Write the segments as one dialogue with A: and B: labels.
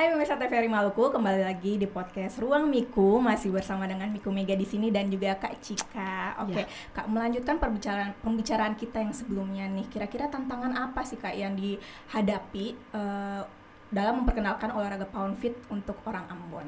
A: Hai pemirsa TVRI Maluku, kembali lagi di podcast Ruang Miku, masih bersama dengan Miku Mega di sini dan juga Kak Cika. Oke, Kak, melanjutkan pembicaraan kita yang sebelumnya nih. Kira-kira tantangan apa sih Kak yang dihadapi dalam memperkenalkan olahraga pound fit untuk orang Ambon?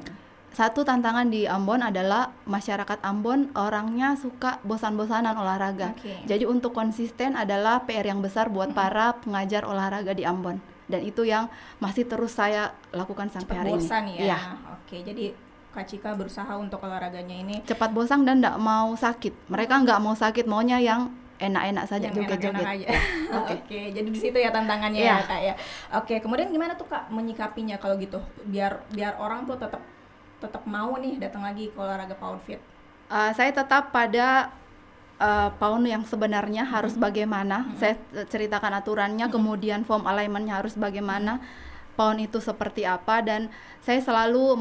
B: Satu tantangan di Ambon adalah masyarakat Ambon orangnya suka bosan-bosanan olahraga. Jadi untuk konsisten adalah PR yang besar buat para pengajar olahraga di Ambon. Dan itu yang masih terus saya lakukan sampai hari ini.
A: Bosan ya? Oke, jadi Kak Cika berusaha untuk olahraganya ini
B: cepat bosan dan nggak mau sakit. Mereka nggak mau sakit, maunya yang enak-enak saja, joget-joget.
A: Oke, jadi di situ ya tantangannya ya Kak ya. Oke, kemudian gimana tuh Kak menyikapinya kalau gitu? Biar orang tuh tetap mau nih datang lagi ke olahraga pound fit.
B: Saya tetap pada pound yang sebenarnya harus bagaimana. Saya ceritakan aturannya, kemudian form alignment-nya harus bagaimana, pound itu seperti apa, dan saya selalu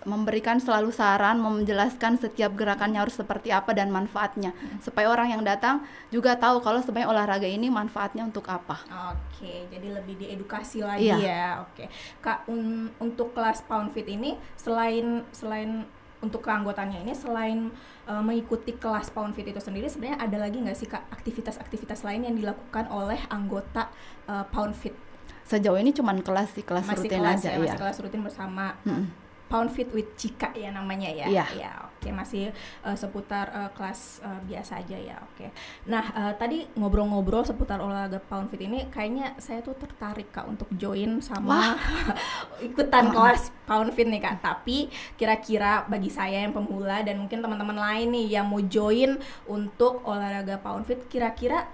B: memberikan selalu saran, menjelaskan setiap gerakannya harus seperti apa dan manfaatnya, supaya orang yang datang juga tahu kalau sebenarnya olahraga ini manfaatnya untuk apa.
A: Oke, jadi lebih diedukasi lagi ya. Oke, Kak, untuk kelas pound fit ini selain untuk keanggotaannya ini, selain mengikuti kelas pound fit itu sendiri, sebenarnya ada lagi nggak sih Kak aktivitas-aktivitas lain yang dilakukan oleh anggota pound fit?
B: Sejauh ini cuma kelas rutin aja.
A: Masih kelas rutin bersama Pound Fit with Cika ya namanya ya. Ya, oke, masih seputar kelas biasa aja ya. Oke. Nah, tadi ngobrol-ngobrol seputar olahraga Pound Fit ini, kayaknya saya tuh tertarik Kak untuk join sama ikutan kelas Pound Fit nih Kak. Tapi kira-kira bagi saya yang pemula dan mungkin teman-teman lain nih yang mau join untuk olahraga Pound Fit, kira-kira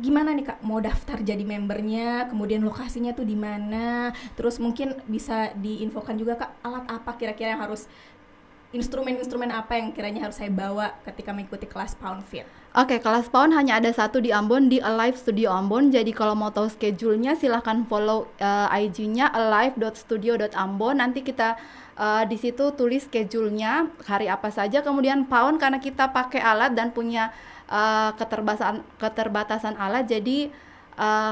A: gimana nih Kak mau daftar jadi membernya, kemudian lokasinya tuh di mana, terus mungkin bisa diinfokan juga Kak alat apa kira-kira yang harus, instrumen apa yang kiranya harus saya bawa ketika mengikuti kelas pound fit.
B: Oke, kelas pound hanya ada satu di Ambon, di Alive Studio Ambon. Jadi kalau mau tahu schedule-nya silahkan follow IG-nya alive.studio.ambon. Nanti kita di situ tulis schedule-nya hari apa saja. Kemudian pound karena kita pakai alat dan punya keterbatasan alat, jadi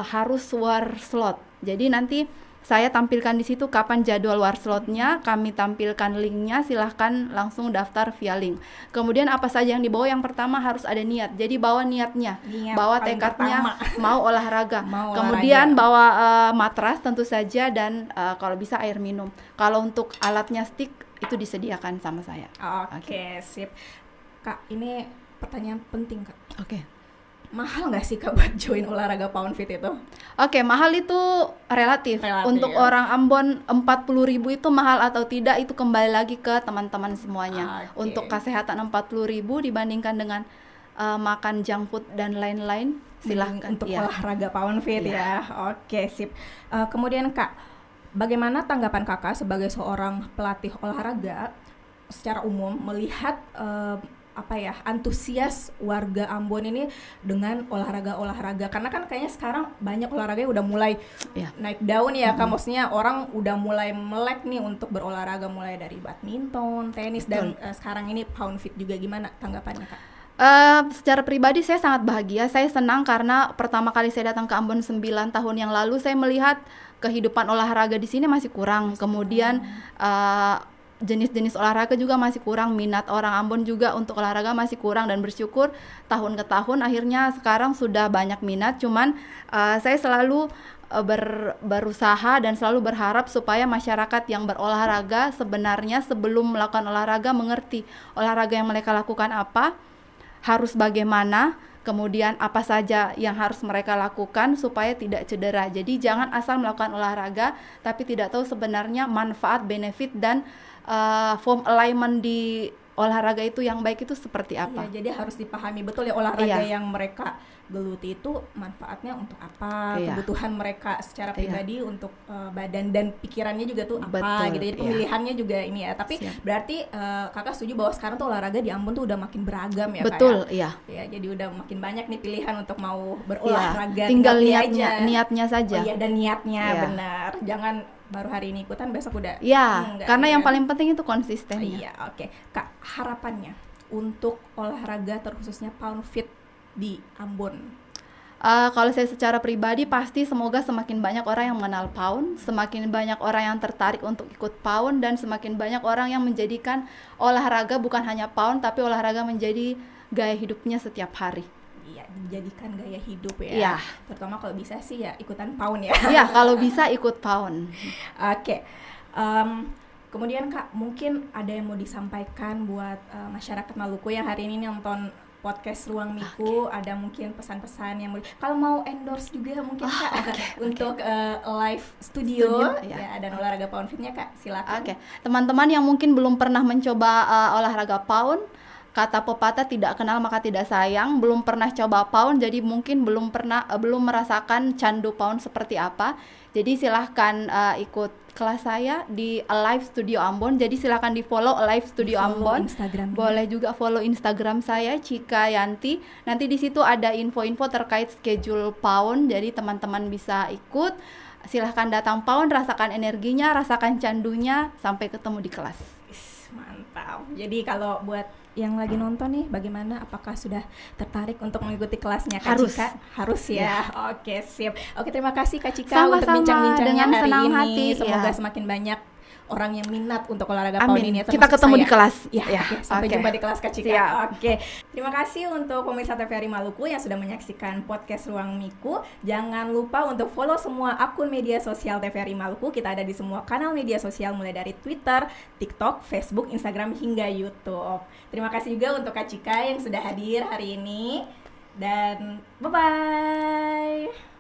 B: harus war slot. Jadi nanti saya tampilkan di situ kapan jadwal war slotnya, kami tampilkan linknya, silahkan langsung daftar via link. Kemudian apa saja yang dibawa? Yang pertama harus ada niat, jadi bawa niatnya, bawa tekadnya mau olahraga. Kemudian bawa matras tentu saja, dan kalau bisa air minum. Kalau untuk alatnya stick itu disediakan sama saya.
A: Oke, sip. Kak, ini pertanyaan penting Kak.
B: Oke.
A: Mahal nggak sih Kak buat join olahraga pound fit itu?
B: Oke, mahal itu relatif. Untuk orang Ambon 40.000 itu mahal atau tidak, itu kembali lagi ke teman-teman semuanya. Untuk kesehatan 40.000 dibandingkan dengan makan junk food dan lain-lain, silahkan
A: untuk olahraga pound fit ya. Oke, sip. Kemudian Kak, bagaimana tanggapan Kakak sebagai seorang pelatih olahraga secara umum melihat antusias warga Ambon ini dengan olahraga, karena kan kayaknya sekarang banyak olahraga yang udah mulai naik daun ya Kak, maksudnya orang udah mulai melek nih untuk berolahraga, mulai dari badminton, tenis, dan sekarang ini pound fit juga. Gimana tanggapannya Kak?
B: Secara pribadi saya sangat bahagia, saya senang karena pertama kali saya datang ke Ambon 9 tahun yang lalu, saya melihat kehidupan olahraga di sini masih kurang. Kemudian jenis-jenis olahraga juga masih kurang, minat orang Ambon juga untuk olahraga masih kurang, dan bersyukur tahun ke tahun akhirnya sekarang sudah banyak minat. Cuman saya selalu berusaha dan selalu berharap supaya masyarakat yang berolahraga sebenarnya sebelum melakukan olahraga mengerti olahraga yang mereka lakukan apa, harus bagaimana, kemudian apa saja yang harus mereka lakukan supaya tidak cedera. Jadi jangan asal melakukan olahraga tapi tidak tahu sebenarnya manfaat, benefit, dan form alignment di olahraga itu yang baik itu seperti apa.
A: Jadi harus dipahami betul ya olahraga yang mereka geluti itu manfaatnya untuk apa, kebutuhan mereka secara pribadi untuk badan dan pikirannya juga tuh apa. Gitu. Jadi pemilihannya juga ini ya. Tapi berarti Kakak setuju bahwa sekarang tuh olahraga di Ambon tuh udah makin beragam ya Kak?
B: Betul,
A: ya, jadi udah makin banyak nih pilihan untuk mau berolahraga.
B: Tinggal niatnya saja.
A: Dan niatnya benar. Jangan baru hari ini ikutan besok udah
B: karena yang paling penting itu konsistennya.
A: Oke. Kak, harapannya untuk olahraga terkhususnya pound fit di Ambon?
B: Kalau saya secara pribadi pasti semoga semakin banyak orang yang mengenal PAUN, semakin banyak orang yang tertarik untuk ikut PAUN, dan semakin banyak orang yang menjadikan olahraga bukan hanya PAUN tapi olahraga menjadi gaya hidupnya setiap hari.
A: Iya, dijadikan gaya hidup ya.
B: Iya.
A: Terutama kalau bisa sih ya ikutan PAUN ya.
B: Iya, kalau bisa ikut PAUN.
A: Oke. Kemudian Kak, mungkin ada yang mau disampaikan buat masyarakat Maluku yang hari ini nonton podcast Ruang Miku, ada mungkin pesan-pesan yang kalau mau endorse juga mungkin Kak untuk live studio ya dan olahraga PAUN Fitnya Kak, silakan.
B: Oke. Teman-teman yang mungkin belum pernah mencoba olahraga PAUN, kata pepatah tidak kenal maka tidak sayang, belum pernah coba PAUN jadi mungkin belum merasakan candu PAUN seperti apa. Jadi silahkan ikut kelas saya di Alive Studio Ambon. Jadi silahkan di follow Alive Studio Ambon.
A: Instagram.
B: Boleh juga follow Instagram saya Cika Yanti. Nanti di situ ada info-info terkait schedule PAUN. Jadi teman-teman bisa ikut. Silahkan datang PAUN, rasakan energinya, rasakan candunya, sampai ketemu di kelas.
A: Mantap. Jadi kalau buat yang lagi nonton nih, bagaimana? Apakah sudah tertarik untuk mengikuti kelasnya Kak Cika? Harus ya. Oke, sip. Oke, terima kasih Kak Cika untuk bincang-bincangnya hari ini. Semoga semakin banyak orang yang minat untuk olahraga PAUN ini.
B: Kita ketemu di kelas.
A: Sampai jumpa di kelas Kak Cika. Oke. Terima kasih untuk pemirsa TVRI Maluku yang sudah menyaksikan podcast Ruang Miku. Jangan lupa untuk follow semua akun media sosial TVRI Maluku. Kita ada di semua kanal media sosial mulai dari Twitter, TikTok, Facebook, Instagram hingga YouTube. Terima kasih juga untuk Kak Cika yang sudah hadir hari ini. Dan bye-bye.